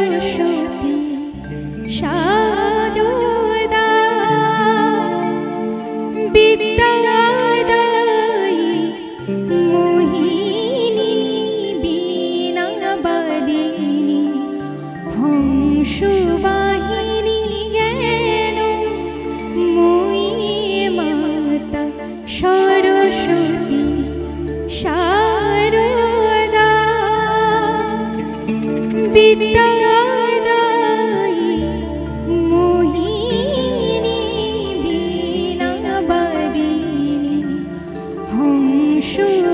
সরস্বতী সারদা বিদ্যাদায়ী মোহিনী বীণাবাদিনী হংসবাহিনী জ্ঞান মই মাতা সরস্বতী সারদা বিদ্যাদায়ী মোহিনী বীণাবাদিনী হংসবাহিনী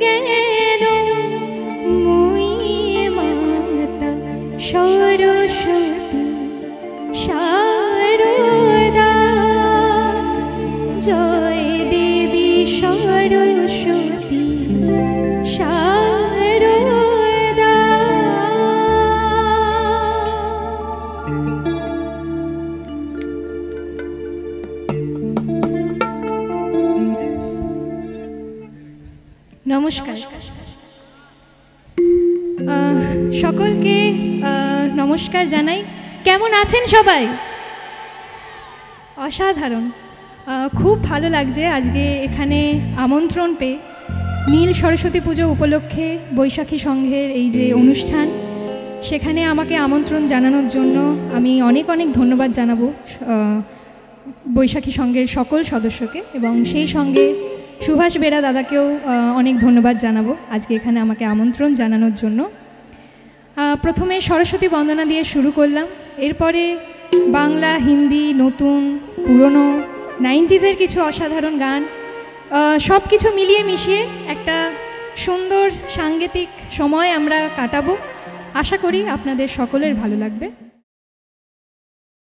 জ্ঞান মই মাতা সরস্বতী সারদা জয় দেবী সরস্বতী সারদা। নমস্কার সকলকে নমস্কার জানাই। কেমন আছেন সবাই? অসাধারণ, খুব ভালো লাগছে আজকে এখানে আমন্ত্রণ পেয়ে। নীল সরস্বতী পুজো উপলক্ষে বৈশাখী সংঘের এই যে অনুষ্ঠান, সেখানে আমাকে আমন্ত্রণ জানানোর জন্য আমি অনেক অনেক ধন্যবাদ জানাবো বৈশাখী সংঘের সকল সদস্যকে, এবং সেই সঙ্গে সুভাষ বেরা দাদাকেও অনেক ধন্যবাদ জানাবো আজকে এখানে আমাকে আমন্ত্রণ জানানোর জন্য। প্রথমে সরস্বতী বন্দনা দিয়ে শুরু করলাম, এরপরে বাংলা, হিন্দি, নতুন, পুরনো, 90s কিছু অসাধারণ গান, সব কিছু মিলিয়ে মিশিয়ে একটা সুন্দর সাংগীতিক সময় আমরা কাটাবো। আশা করি আপনাদের সকলের ভালো লাগবে।